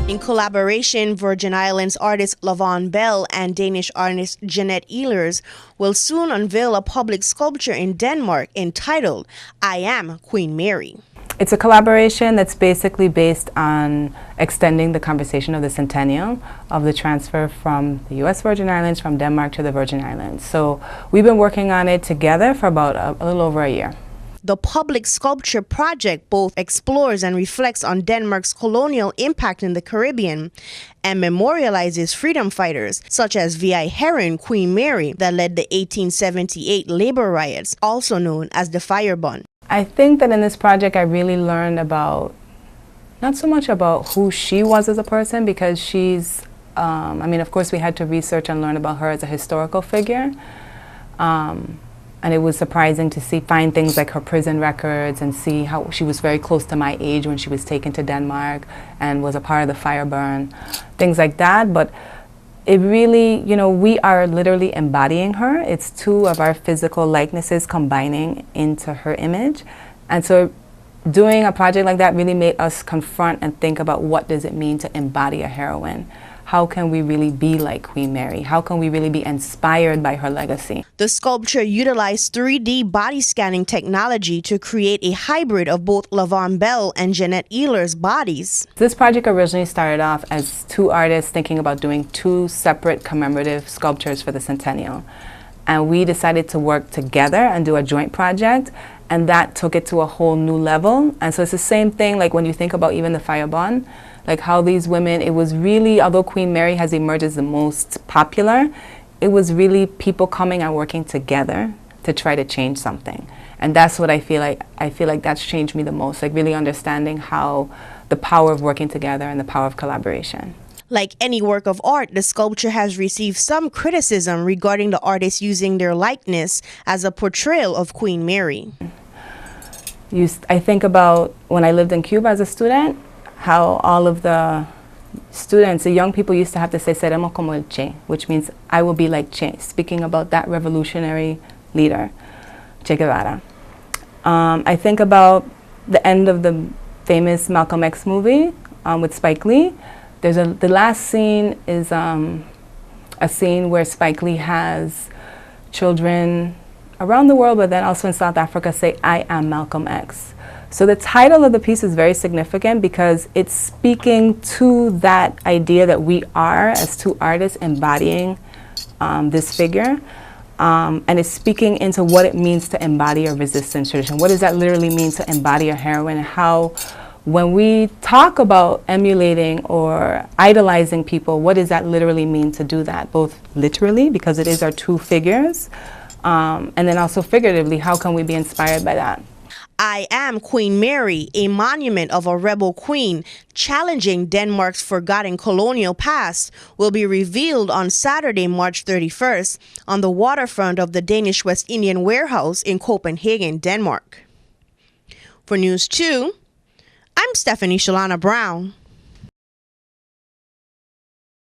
In collaboration, Virgin Islands artist Lavon Bell and Danish artist Jeanette Ehlers will soon unveil a public sculpture in Denmark entitled I Am Queen Mary. It's a collaboration that's basically based on extending the conversation of the centennial of the transfer from the U.S. Virgin Islands from Denmark to the Virgin Islands. So we've been working on it together for about a little over a year. The public sculpture project both explores and reflects on Denmark's colonial impact in the Caribbean and memorializes freedom fighters such as V.I. Herron, Queen Mary, that led the 1878 labor riots, also known as the Firebund. I think that in this project I really learned about, not so much about who she was as a person, because she's, I mean, of course we had to research and learn about her as a historical figure. And it was surprising to find things like her prison records and see how she was very close to my age when she was taken to Denmark and was a part of the Fireburn, things like that. But it really, you know, we are literally embodying her. It's two of our physical likenesses combining into her image. And so doing a project like that really made us confront and think about what does it mean to embody a heroine. How can we really be like Queen Mary? How can we really be inspired by her legacy? The sculpture utilized 3D body scanning technology to create a hybrid of both Lavon Bell and Jeanette Ehlers' bodies. This project originally started off as two artists thinking about doing two separate commemorative sculptures for the centennial. And we decided to work together and do a joint project, and that took it to a whole new level. And so it's the same thing like when you think about even the Firebund, like how these women, it was really, although Queen Mary has emerged as the most popular, it was really people coming and working together to try to change something. And that's what I feel like that's changed me the most, like really understanding how the power of working together and the power of collaboration. Like any work of art, the sculpture has received some criticism regarding the artists using their likeness as a portrayal of Queen Mary. I think about when I lived in Cuba as a student, how all of the students, the young people used to have to say, seremos como el Che, which means I will be like Che, speaking about that revolutionary leader, Che Guevara. I think about the end of the famous Malcolm X movie with Spike Lee. The last scene is a scene where Spike Lee has children around the world, but then also in South Africa, say, I am Malcolm X. So the title of the piece is very significant because it's speaking to that idea that we are, as two artists, embodying this figure. And it's speaking into what it means to embody a resistance tradition. What does that literally mean to embody a heroine? And how, when we talk about emulating or idolizing people, what does that literally mean to do that? Both literally, because it is our two figures, and then also figuratively, how can we be inspired by that? I Am Queen Mary, a monument of a rebel queen challenging Denmark's forgotten colonial past, will be revealed on Saturday, March 31st on the waterfront of the Danish West Indian Warehouse in Copenhagen, Denmark. For News 2, I'm Stephanie Chalana Brown.